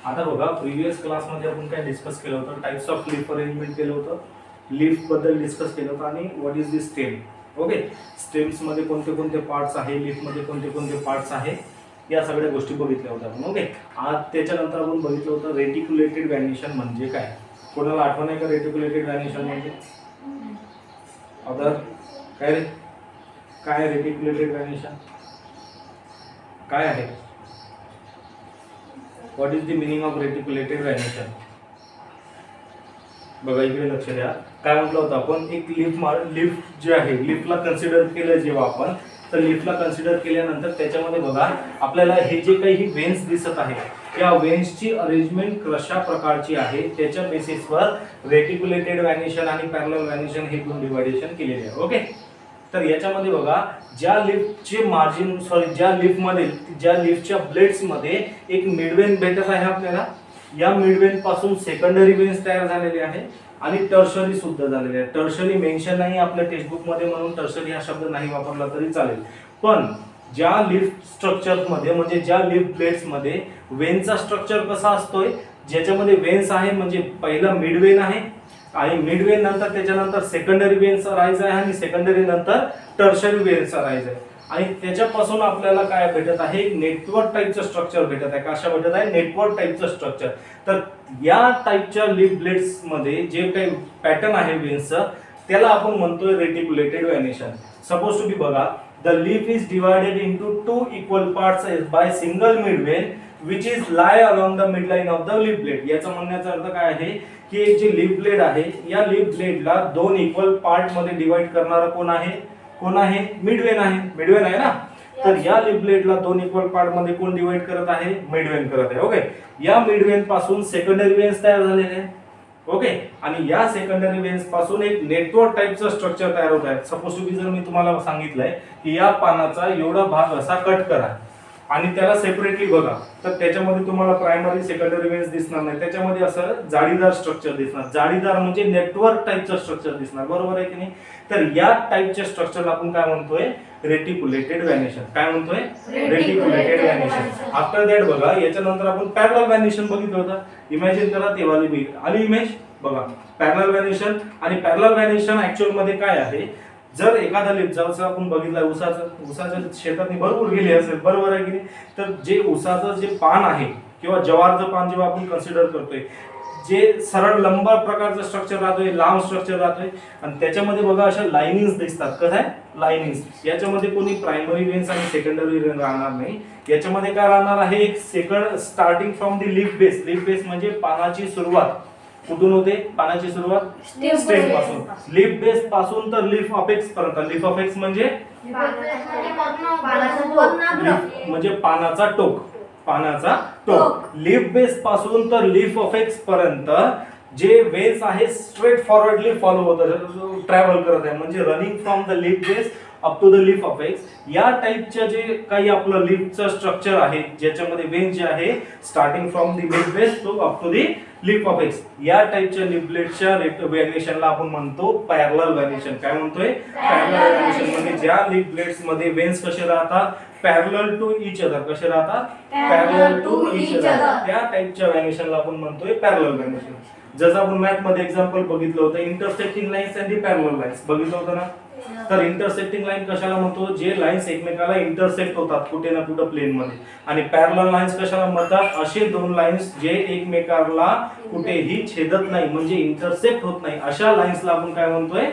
आता बघा प्रिव्हियस क्लासमध्ये आपण काय डिस्कस केलं होतं, टाइप्स ऑफ लीफ अरेंजमेंट केलं होतं, लीफ बद्दल डिस्कस केलं होतं आणि what is the stem. Okay, stems मध्ये कोणते कोणते पार्ट्स आहे, लीफ मध्ये कोणते कोणते पार्ट्स आहे, या सगळ्या गोष्टी बघितल्या होत्या आपण. ओके, आज त्याच्यानंतर आपण बघितलं होतं रेटिक्युलेटेड व्हॅनिशन म्हणजे काय. कोणाला आठवण आहे का रेटिक्युलेटेड व्हॅनिशन म्हणजे? अदर काय रे, काय रेटिक्युलेटेड व्हॅनिशन काय आहे? What is the meaning of reticulated venation? बघा इकडे लक्ष द्या. काय म्हटलं होतं आपण, एक लीफ जे आहे, लीफला कन्सिडर केलं जेव्हा आपण, तर लीफला कन्सिडर केल्यानंतर त्याच्यामध्ये बघा आपल्याला हे जे काही वेन्स दिसत आहे, या वेन्सची अरेंजमेंट कशा प्रकारची आहे त्याच्या बेसिसवर रेटिक्युलेटेड व्हॅनिशन आणि पॅरलल व्हॅनिशन हे दोन डिवायडेशन केलेले आहे. ओके, तर याच्यामध्ये बघा ज्या लीफचे मार्जिन ज्या लीफच्या ब्लेड्स मध्ये एक मिडवेन भेटत आहे आपल्याला, या मिडवेन पासून सेकंडरी वेन्स तयार झालेले आहे आणि टर्शरी सुद्धा झालेले आहे. टर्शरी मेन्शन नाही आपल्या टेक्स्टबुक मध्ये, म्हणून टर्शरी हा शब्द नाही वापरला तरी चालेल. पण ज्या लीफ स्ट्रक्चर मध्ये म्हणजे ज्या लीफ ब्लेड्स मध्ये वेनचा स्ट्रक्चर कसा असतोय, ज्याच्यामध्ये वेन्स आहे म्हणजे पहिला मिडवेन आहे आणि मिडवेन नंतर त्याच्यानंतर सेकंडरी वेन्स राईज आहे आणि सेकंडरी नंतर टर्शरी वेन्स राईज आहे आणि त्याच्यापासून आपल्याला काय भेटत आहे, एक नेटवर्क टाईपचं स्ट्रक्चर भेटत आहे. कशा भेटत आहे? नेटवर्क टाईपचं स्ट्रक्चर. तर या टाईपच्या लीफ ब्लेड्स मध्ये जे काही पॅटर्न आहे वेन्सचं, त्याला आपण म्हणतोय रेटिक्युलेटेड व्हॅनिशन. सपोज टू बी बघा, the leaf is divided into 2 equal parts by single midvein which is lie along the midline of the leaf blade. याचा म्हणण्याचा अर्थ काय आहे की एक जे लीफ ब्लेड आहे, या लीफ ब्लेडला 2 इक्वल पार्ट मध्ये डिवाइड करणारा कोण आहे? मिडवेन आहे. मिडवेन आहे ना. तर या लीफ ब्लेडला 2 इक्वल पार्ट मध्ये कोण डिवाइड करत आहे? मिडवेन करत आहे. ओके, या मिडवेन पासून सेकंडरी वेन्स तयार झालेले आहे. ओके, आणि या सेकंडरी वेन्स पासून एक नेटवर्क टाइपचं स्ट्रक्चर तयार होत आहे. सपोज टू बी जर मी तुम्हाला सांगितलंय की या पानाचा एवढा भाग असा कट करा आणि त्याला सेपरेटली बघा, तर त्याच्यामध्ये तुम्हाला प्रायमरी सेकंडरी वेन्स दिसणार नाही, त्याच्यामध्ये असं जाळीदार स्ट्रक्चर दिसणार. जाळीदार म्हणजे नेटवर्क टाइपचं स्ट्रक्चर दिसणार, बरोबर आहे की नाही? तर या टाइपच्या स्ट्रक्चरला आपण काय म्हणतोय? रेटिक्युलेटेड व्हॅनिशन. काय म्हणतोय? रेटिक्युलेटेड व्हॅनिशन. आफ्टर दॅट बघा, याच्यानंतर आपण पॅरलल व्हॅनिशन बघितलं होतं. इमॅजिन करा तेव्हा आली इमेज. बघा पॅरलल व्हॅनिशन आणि पॅरलल व्हॅनिशन ऍक्च्युअल मध्ये काय आहे, जर एखादा लीफ जसं आपण बघितलं उसाच्या शेतातनी भरपूर गेली असेल, बरोबर आहे की नाही? तर जे उसाचं जे पान आहे किंवा जवारचं पान जेव्हा आपण कन्सिडर करतोय, जे सरळ लंब प्रकारचं स्ट्रक्चर राहतोय, लांब स्ट्रक्चर राहतोय आणि त्याच्यामध्ये बघा अशा लाइनिंग्स दिसतात. कसं आहे? लाइनिंग्स. याच्यामध्ये कोणी प्रायमरी वेन्स आणि सेकंडरी वेन्स राहणार नाही. याच्यामध्ये काय राहणार आहे? एक second starting from the leaf base. Leaf base म्हणजे पानाची सुरुवात कुठून होते? पानाची सुरुवात स्टेम पासून. लीफ बेस पासून तर लीफ अपेक्स पर्यंत. लीफ अपेक्स म्हणजे पानाचा टोक. पानाचा टोक. लीफ बेस पासून तर लीफ अपेक्स पर्यंत जे वेन्स आहे स्ट्रेट फॉरवर्डली फॉलो होत ट्रॅव्हल करत आहे, म्हणजे running from the leaf base up to the leaf apex. या टाइपच्या जे काही आपलं लीफचं स्ट्रक्चर आहे, ज्याच्यामध्ये वेन जे आहे starting from the leaf base to up to the leaf apex, या टाइपच्या लीफ ब्लेडच्या व्हॅनिशनला आपण म्हणतो पॅरलल व्हॅनिशन. काय म्हणतोय? Parallel venation. म्हणजे ज्या लीफ ब्लेड्स मध्ये वेन्स कसे राहतात? Parallel to each other. कसे राहतात? Parallel to each other. त्या टाइपच्या व्हॅनिशनला आपण म्हणतोय पॅरलल व्हॅनिशन. जसं आपण मॅथ मध्ये एक्झाम्पल बघितलं होतं, intersecting lines and the parallel lines बघितलं होतं ना. तर इंटरसेक्टिंग लाईन कशाला म्हणतो? जे लाईन्स एकमेकाला इंटरसेक्ट होतात कुठे ना कुठे प्लेन मध्ये. आणि पॅरलल लाईन्स कशाला म्हणतात? असे दोन लाईन्स जे एकमेकाला कुठेही छेदत नाही, म्हणजे इंटरसेक्ट होत नाही, अशा लाईन्सला आपण काय म्हणतोय?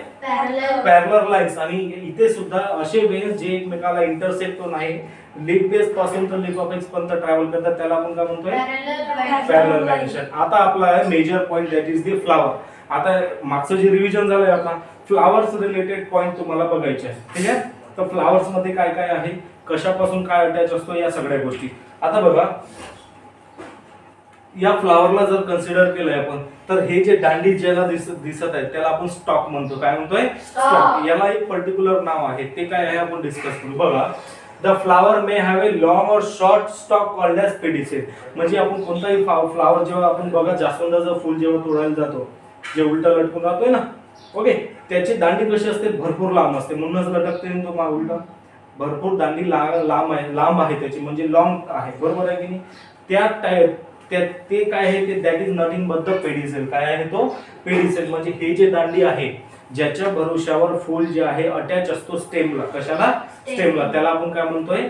Parallel lines. आणि इथे सुद्धा असे वेन्स जे एकमेकाला इंटरसेक्ट होत नाही, लीफ बेस पासून तर लीफ अपेक्स पर्यंत ट्रॅव्हल करतात, त्याला आपण काय म्हणतोय? Parallel venation. आता आपला आहे major point, that is the flower. आता मागचं जे रिव्हिजन झालंय आपला, फ्लावर्स रिलेटेड पॉइंट तुम्हाला बघायचे आहे. ठीक आहे? तर फ्लावर्स मध्ये काय काय आहे, कशापासून काय अटॅच असतो, या सगळ्या गोष्टी. आता बघा, या फ्लावरला जर कन्सिडर केलंय आपण, तर हे जे दांडी ज्याला दिसत आहे त्याला आपण स्टॉक म्हणतो. काय म्हणतोय? स्टॉक. याला एक पर्टिक्युलर नाव आहे, ते काय आहे आपण डिस्कस करू. बघा, the flower may have a long or short stalk called as pedicel. म्हणजे आपण कोणताही फ्लावर जेव्हा आपण बघा जास्वंदाचं फुल जेव्हा तोडायला जातो, जे उलटा लटकून राहतोय ना, ओके, त्याची दांडी कशी असते? भरपूर लांब असते, म्हणूनच लटकते तो मा उलटा. भरपूर दांडी लांब आहे त्याची, म्हणजे लॉंग आहे, बरोबर आहे की नाही? ते काय आहे ते that is nothing but the pedicel. काय आहे तो पेडिसेल. म्हणजे हे जे दांडी आहे ज्याच्या भरोशावर फूल जे आहे अटॅच असतो स्टेमला. कशाला? स्टेमला. त्याला आपण काय म्हणतोय?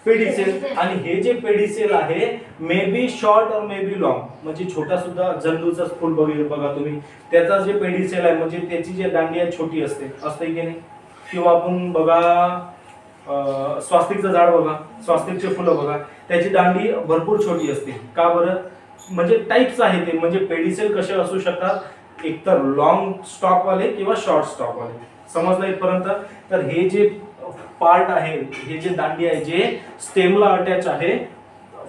पेडिसेल. आणि हे जे पेडिसेल आहे मे बी शॉर्ट और मे बी लॉंग. म्हणजे छोटा सुद्धा झेंडूचा फूल बघा तुम्ही, त्याचा जे पेडिसेल आहे म्हणजे त्याची जी दांडी आहे छोटी असते की नाही. किंवा आपण बघा स्वास्तिकचं झाड बघा, स्वास्तिकचे फुलं बघा, त्याची दांडी भरपूर छोटी असते. का बरं? म्हणजे टाइप्स आहे ते. म्हणजे पेडिसेल कसे असू शकतात, एकतर लॉंग स्टॉक वाले किंवा शॉर्ट स्टॉक वाले. समजलं इथपर्यंत? तर हे जे पार्ट आहे, हे जे दांडी आहे जे स्टेमला अटॅच आहे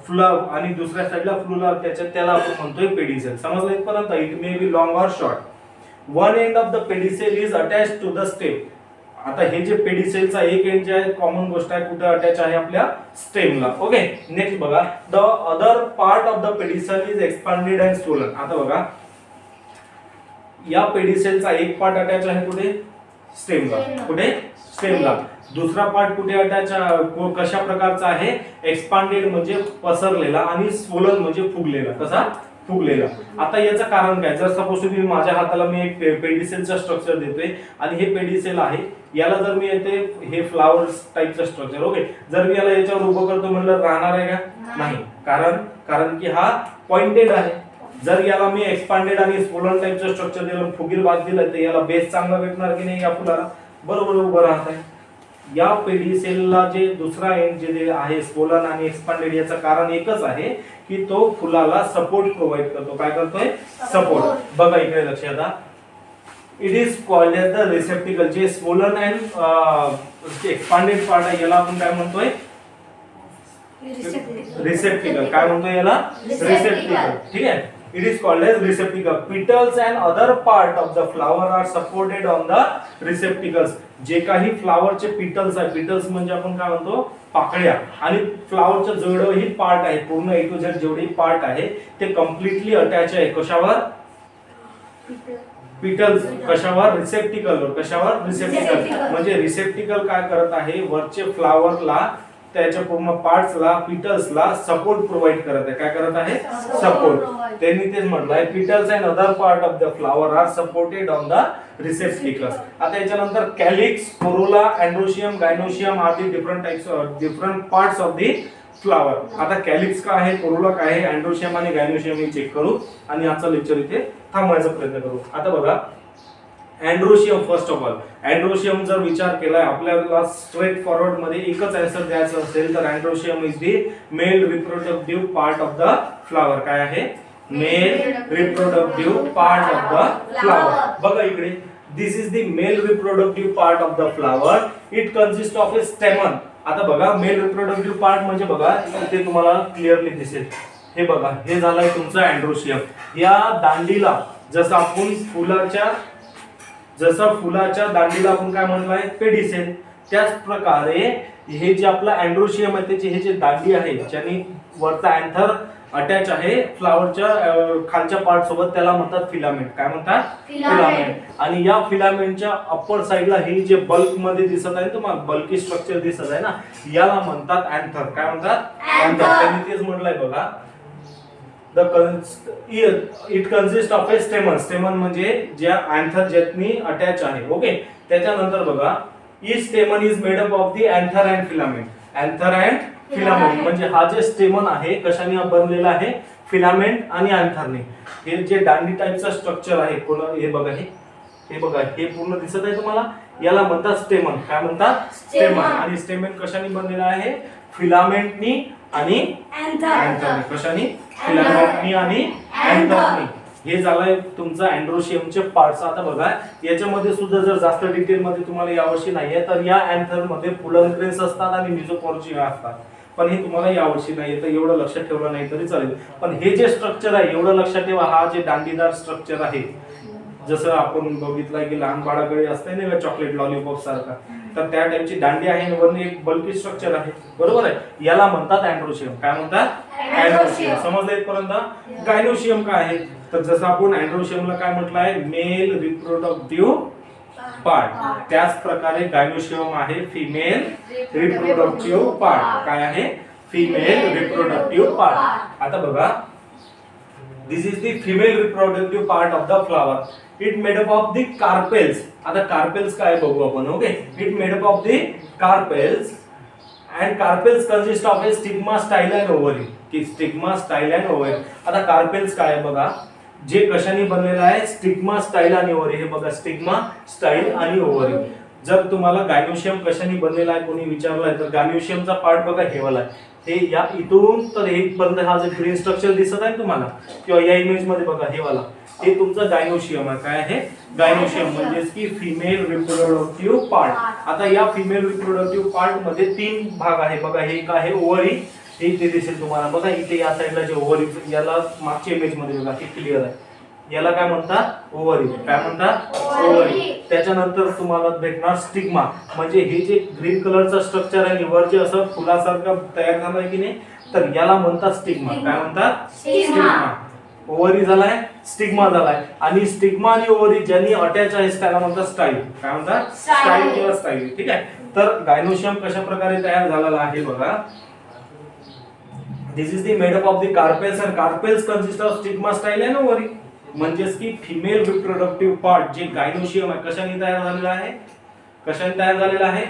फुला आणि दुसऱ्या साईडला फ्लूला अटॅच आहे, त्याला आपण म्हणतोय पेडिसेल. समजलं इथपर्यंत? It may be long or short. One end of the pedicel is attach to the stem. आता हे जे पेडिसेलचा एक एंड जे आहे कॉमन गोष्ट आहे कुठे अटॅच आहे? आपल्या स्टेमला. ओके. नेक्स्ट बघा, the other part of the pedicel is expanded and swollen. आता बघा या पेडिसेलचा एक पार्ट अटॅच आहे कुठे? स्टेमला. कुठे? स्टेमला. दुसरा पार्ट कुठे अटॅच? कशा प्रकारचा आहे? एक्सपांडेड म्हणजे पसरलेला आणि स्वोलन म्हणजे फुगलेला. कसा? फुगलेला. आता याचं कारण काय? जर सपोज तुम्ही माझ्या हाताला मी एक पेडिसेलचा स्ट्रक्चर देतोय आणि हे पेडिसेल आहे, याला जर मी येते हे फ्लावर्स टाइपचं स्ट्रक्चर. ओके. जर मी याला याच्यावर उभं करतो म्हणलं राहणार आहे का? नाही. कारण की हा पॉइंटेड आहे. जर याला मी एक्सपांडेड आणि स्वोलन टाइपचं स्ट्रक्चर दिलं, फुगीर भाग दिला, तर याला बेस चांगला भेटणार की नाही? या फुलाला बरोबर उभं राहत आहे. या पेडिसेलला जे दुसरा एंड जे आहे स्वोलन आणि एक्सपांडेड, याचं कारण एकच आहे की तो फुलाला सपोर्ट प्रोव्हाइड करतो. काय करतोय? सपोर्ट. बघा इकडे लक्षात द्या. It is called as the receptacle. जे स्वोलन अँड एक्सपांडेड पार्ट आहे याला आपण काय म्हणतोय? रिसेप्टिकल. काय म्हणतोय याला? रिसेप्टिकल. ठीक आहे. It is called as receptacle. Petals and other part of the flower are supported on the receptacles. जे काही फ्लावरचे पिटल्स आहे, पिटल्स म्हणजे आपण काय म्हणतो? पाकळ्या. आणि फ्लावरच्या जेवढे ही पार्ट आहे, पूर्ण ए टू झेड जेवढे पार्ट आहे ते कम्प्लिटली अटॅच आहे. कशावर? पिटल्स. कशावर? रिसेप्टिकलवर. कशावर? रिसेप्टिकल. म्हणजे रिसेप्टिकल काय करत आहे? वरचे फ्लावरला, त्याच्या पूर्ण पार्ट्सला, पिटल्सला सपोर्ट प्रोव्हाइड करत आहे. काय करत आहे? सपोर्ट. त्यांनी तेच म्हटलंय petals and other part of the flower are supported on the receptacles. आता याच्यानंतर calyx, corolla, androecium, gynoecium are the different types, different parts of the flower. आता कॅलिक्स काय आहे, कोरोला काय आहे, अँड्रोशियम आणि गायनोशियम हे चेक करू आणि आजचा लेक्चर इथे थांबवायचा प्रयत्न करू. आता बघा androecium. First of all androecium जर विचार केलाय आपल्याला स्ट्रेट फॉरवर्ड मध्ये एकच आन्सर द्यायचा असेल तर androecium is the male reproductive part of the flower. काय आहे? Male reproductive part of the flower. बघा इकडे, this is the male reproductive part of the flower. It consist of a stamen. आता बघा मेल रिप्रोडक्टिव्ह पार्ट म्हणजे बघा इथे तुम्हाला क्लिअरली दिसेल. हे बघा, हे झालंय तुमचं अँड्रोशियम. या दांडीला जसं आपण फुलाच्या दांडीला आपण काय म्हणलाय? पेडिसेल. त्याच प्रकारे हे जे आपलं अँड्रोशियम आहे त्याची हे जे दांडी आहे ज्याने वरचा अँथर अटॅच आहे फ्लावरच्या खालच्या पार्ट सोबत, त्याला म्हणतात फिलामेंट. काय म्हणतात? फिलामेंट. आणि या फिलामेंटच्या अप्पर साइडला हे जे बल्क मध्ये दिसत आहे तुम्हाला, बल्की स्ट्रक्चर दिसत आहे ना, याला म्हणतात अँथर. काय म्हणतात? अँथर. त्यांनी तेच म्हटलंय बघा, इट कन्सिस्ट ऑफ ए स्टेमन. स्टेमन म्हणजे ज्या अँथर ज्यातनी अटॅच आहे. ओके. त्याच्यानंतर बघा, each स्टेमन is made up of the anther and filament. Anther and filament म्हणजे हा जे स्टेमन आहे कशाने बनलेला आहे? फिलामेंट आणि अँथरने. हे जे दांडी टाइपचा स्ट्रक्चर आहे, हे बघा, हे बघा, हे पूर्ण दिसत आहे तुम्हाला, याला म्हणतात स्टेमन. काय म्हणतात? स्टेमन. आणि स्टेमन कशाने बनलेला आहे? फिलामेंटनी आणि अँथरने. कशाने? फिलामेंटनी आणि अँथरने. हे झालंय तुमचं अँड्रोशियमचे पार्ट्स. आता बघा याच्यामध्ये सुद्धा जर जास्त डिटेल मध्ये तुम्हाला यावर्षी नाहीये तर या अँथर मध्ये पुलन क्रेन्स असतात आणि मिझोपोर्चिया असतात, पण हे तुम्हाला यावर्षी नाहीये तर एवढं लक्षात ठेवलं नाही तरी चालेल. पण हे जे स्ट्रक्चर आहे एवढं लक्षात ठेवा, हा जे दांडीदार स्ट्रक्चर आहे जसं आपण बघितलं की लहान बाळाकडे असते ना चॉकलेट लॉलीपॉप सारखा, तर त्या टाइपची दांडी आहे, वरती एक बल्की स्ट्रक्चर आहे. बरोबर आहे. याला म्हणतात अँड्रोशियम. काय म्हणतात? अँड्रोशियम. समजलं इथपर्यंत? गायनोशियम काय आहे तर जसं आपण अँड्रोशियमला काय म्हटलं आहे? Male reproductive part. त्याच प्रकारे गायनोशियम आहे फिमेल रिप्रोडक्टिव्ह पार्ट. काय आहे? Female reproductive part. आता बघा this is the female reproductive part of the flower. It made up of the carpels. आता कार्पेल्स काय बघू आपण. Okay, it made up of the carpels and carpels consist of a stigma, style and ovary. की stigma, style and ovary. आता carpels काय आहे बघा, जे कशाने बनलेलं आहे, स्टिग्मा, स्टाईल आणि ओव्हरी. हे बघा, स्टिग्मा, स्टाईल आणि ओव्हरी. जर तुम्हाला गायनोशियम कशाने बनलेला आहे कोणी विचारलाय तर गायनोशियमचा पार्ट बघा हे वाला आहे. हे या इथून तर हे पर्यंत हा जो ग्रीन स्ट्रक्चर दिसत आहे तुम्हाला किंवा या इमेज मध्ये बघा हे वाला, हे तुमचं गायनोशियम आहे. काय आहे गायनोशियम, म्हणजेच की फिमेल रिप्रोडक्टिव्ह पार्ट. आता या फिमेल रिप्रोडक्टिव्ह पार्ट मध्ये 3 भाग आहे बघा. हे एक आहे ओव्हरी, हे इथे दिसेल तुम्हाला बघा. इथे या साईडला जे ओव्हरी, याला मागच्या इमेज मध्ये बघा हे क्लिअर आहे. याला काय म्हणतात ओव्हरी. काय म्हणतात ओव्हरी. त्याच्यानंतर तुम्हाला भेटणार स्टिग्मा, म्हणजे हे जे ग्रीन कलरचं स्ट्रक्चर आहे वर जे असं फुलासारखं तयार झालंय की नाही, तर याला म्हणतात स्टिग्मा. काय म्हणतात स्टिग्मा. ओव्हरी झालाय, स्टिग्मा झालाय. आणि स्टिग्मा आणि ओव्हरी ज्यांनी अटॅच आहे त्याला म्हणतात स्टाईल. काय म्हणतात स्टाईल किंवा स्टाईल. ठीक आहे. तर गायनोशियम कशा प्रकारे तयार झालेला आहे बघा. This is the made up of the carpels and carpels consist of stigma, style and ovary. म्हणजेच की फिमेल रिप्रोडक्टिव्ह पार्ट जे गायनोशियम आहे कशाने तयार झालेला आहे, कशाने तयार झालेला आहे,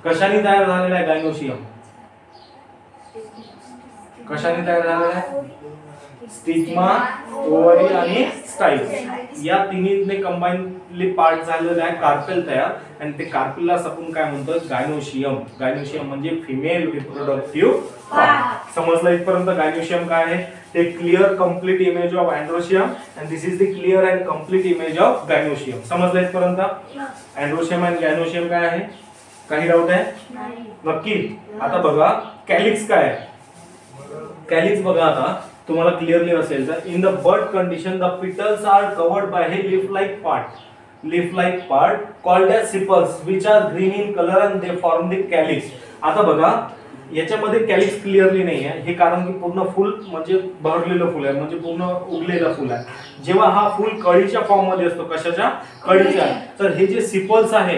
कशाने तयार झालेला आहे गायनोशियम, कशाने तयार झालेला आहे, स्टिग्मा, ओव्हरी आणि स्टाईल या तिन्हीने कंबाइनली पार्ट झालेला आहे कार्पेल तयार. आणि ते कार्पेलला आपण काय म्हणतो गायनोशियम. गायनोशियम म्हणजे फिमेल रिप्रोडक्टिव्ह पार्ट. समजलं इथपर्यंत गायनोशियम काय आहे. ते clear complete image of androecium and this is the clear and complete image of gynoecium. समजलं इथपर्यंत अँड्रोशियम अँड गायनोशियम काय आहे, काही डाऊट आहे नक्की. आता बघा कॅलिक्स काय आहे. कॅलिक्स बघा आता तुम्हाला क्लिअरली असेल तर in the bud condition the petals are covered by हे leaf like part, leaf like part called as sepals which are green in colour and they form the calyx. आता बघा याच्यामध्ये कॅलिक्स क्लिअरली नाही आहे. हे कारण की पूर्ण फुल म्हणजे भरलेलं फुल आहे, म्हणजे पूर्ण उगलेलं फुल आहे. जेव्हा हा फुल कळीच्या फॉर्म मध्ये असतो, कशाच्या, कळीच्या, तर हे जे सिपल्स आहे,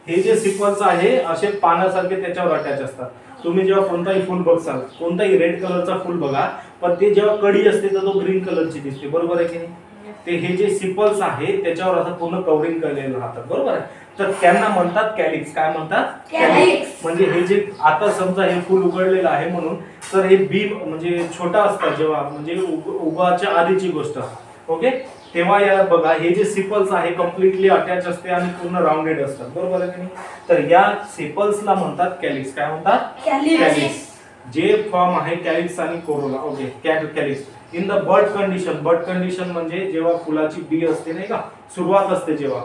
हे जे सिपल्स आहे असे पानासारखे त्याच्यावर अटॅच असतात. तुम्ही जेव्हा कोणताही फुल बघसाल, कोणताही रेड कलरचा फुल बघा, पण ते जेव्हा कळी असते तर तो ग्रीन कलरची दिसते. बरोबर आहे की नाही. ते हे जे सिपल्स आहे त्याच्यावर असं पूर्ण कव्हरिंग केलेलं राहतात. बरोबर आहे. तर त्यांना म्हणतात कॅलिक्स. काय म्हणतात कॅलिक्स. म्हणजे हे जे आता समजा हे फुल उघडलेलं आहे म्हणून, तर हे बी म्हणजे छोटा असतात जेव्हा, म्हणजे उगवाच्या आधीची गोष्ट. ओके, तेव्हा या बघा हे जे सिपल्स आहे कम्प्लिटली अटॅच असते आणि पूर्ण राउंडेड असतात. बरोबर आहे की नाही. तर या सिपल्सला म्हणतात कॅलिक्स. काय म्हणतात कॅलिक्स. जे फॉर्म आहे कॅलिक्स आणि corolla. Okay, calyx in the bud condition. Bud condition म्हणजे जेव्हा फुलाची बी असते नाही का, सुरुवात असते जेव्हा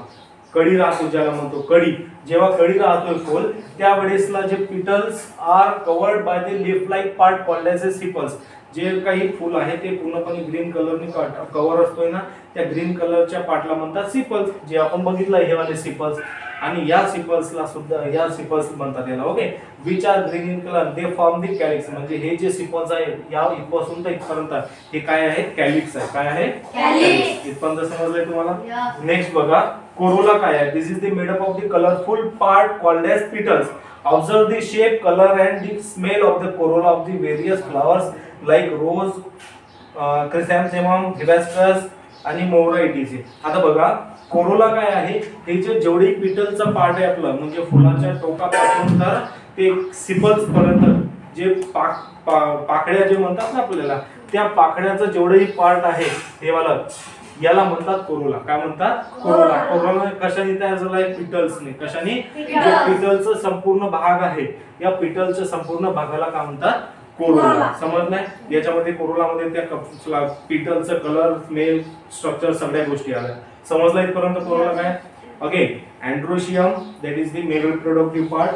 कडी राहतो, ज्याला म्हणतो कडी, जेव्हा कडी राहतोय फुल त्यावेळेसला जे petals are covered by the leaf like part called as sepals. जे काही फुल आहे ते पूर्णपणे ग्रीन कलरने कव्हर असतोय ना, त्या ग्रीन कलरच्या पार्टला म्हणतात सिपल्स. जे आपण बघितलं हे वाले सिपल्स. आणि या सिपल्सला सुद्धा या सिपल्स म्हणतात याला. Okay, which are green in colour they form the calyx. म्हणजे हे जे सिपल्स आहे या इथपासून तर इथपर्यंत हे काय आहे, कॅलिक्स आहे. काय आहे कॅलिक्स. इथपर्यंत समजलंय तुम्हाला. नेक्स्ट बघा कोरोला काय आहे. This is the made up of the colourful part called as petals. Observe the shape, colour and the smell of the corolla of the various flowers like rose, chrysanthemum, hibiscus आणि मोरा etc.. आता बघा corolla काय आहे, हे जे जेवढी पिटलचा part आहे आपलं, म्हणजे फुलाच्या टोकापासून तर ते सिपल्स पर्यंत जे पाकळ्या जे म्हणतात ना आपल्याला, त्या पाकळ्याचं जेवढंही पार्ट आहे हे वाला, याला म्हणतात कोरोला. काय म्हणतात कोरोला. कोरोला कशाने तयार झालाय, पिटल्सने. कशाने, जे पिटलचं संपूर्ण भाग आहे या पिटलच्या संपूर्ण भागाला काय म्हणतात कोरोला. समजलंय. याच्यामध्ये कोरोलामध्ये त्या पिटलचं कलर, स्मेल, स्ट्रक्चर सगळ्या गोष्टी आल्या. समजलं इथपर्यंत कोरोला काय. Okay, androecium that is the male reproductive part,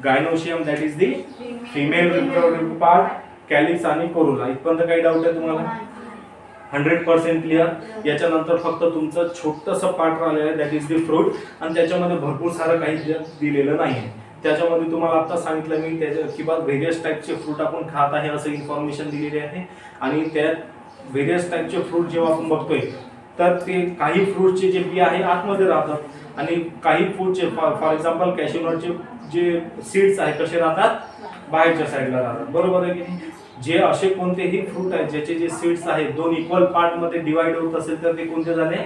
gynoecium that is the female reproductive part, calyx आणि कोरोला. इथपर्यंत काही डाऊट आहे तुम्हाला. 100% क्लिअर. याच्यानंतर फक्त तुमचं छोटंसं पार्ट राहिलेलं आहे दॅट इज द फ्रूट. आणि त्याच्यामध्ये भरपूर सारं काही दिलेलं नाही आहे. त्याच्यामध्ये तुम्हाला आता सांगितलं मी त्याच्या किंवा व्हेरियस टाईपचे फ्रूट आपण खात आहे असं इन्फॉर्मेशन दिलेली आहे. आणि त्यात व्हेरियस टाईपचे फ्रूट जेव्हा आपण बघतोय तर ते काही फ्रूटचे जे बी आहे आतमध्ये राहतात आणि काही फ्रूटचे फॉर एक्झाम्पल कॅशूनटचे जे सीड्स आहे कसे राहतात, बाहेरच्या साईडला राहतात. बरोबर आहे की नाही. जे असे कोणतेही फ्रूट आहेत ज्याचे जे सीड्स आहेत दोन इक्वल पार्ट मध्ये डिवाइड होत असेल तर ते कोणते झाले,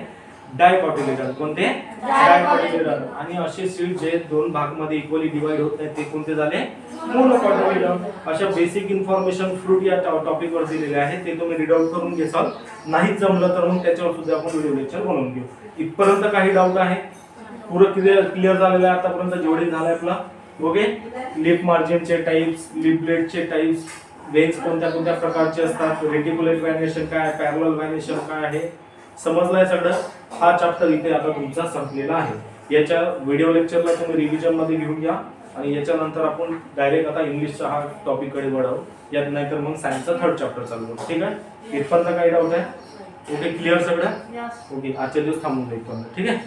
डायकॉटिलेडन. कोणते, डायकॉटिलेडन. आणि असे सीड जे दोन भाग मध्ये इक्वली डिवाइड होत आहेत ते कोणते झाले, मोनोकॉटिलेडन. अशा बेसिक इन्फॉर्मेशन फ्रूट या टॉपिक वर दिलेले आहे, ते तुम्ही रीड आउट करून घेसाल. नाही जमलं तर मग त्याच्यावर सुद्धा आपण व्हिडिओ लेक्चर बनवून घेऊ. इथपर्यंत काही डाऊट आहे, पुरं क्लिअर झालेलं आहे आतापर्यंत जेवढे झालंय आपला. ओके, लिफ मार्जिनचे टाइप्स, लिफ ब्लेडचे टाइप्स, वेन्स कोणत्या कोणत्या प्रकारचे असतात, रेटिक्युलेट व्हायनेशन काय, पॅरलल व्हायनेशन काय आहे, समजलंय सगळं. हा चॅप्टर इथे आता तुमचा संपलेला आहे. याच्या व्हिडिओ लेक्चरला तुम्ही रिव्हिजन मध्ये घेऊन घ्या आणि याच्यानंतर आपण डायरेक्ट आता इंग्लिशचा हा टॉपिक कडे वळू. यात नाहीतर मग सायन्सचा थर्ड चॅप्टर चालू करू. ठीक आहे, इथपर्यंत काही डाऊट आहे? ओके, क्लिअर सगळं. ओके, आजच्या दिवस थांबून जाईल. ठीक आहे.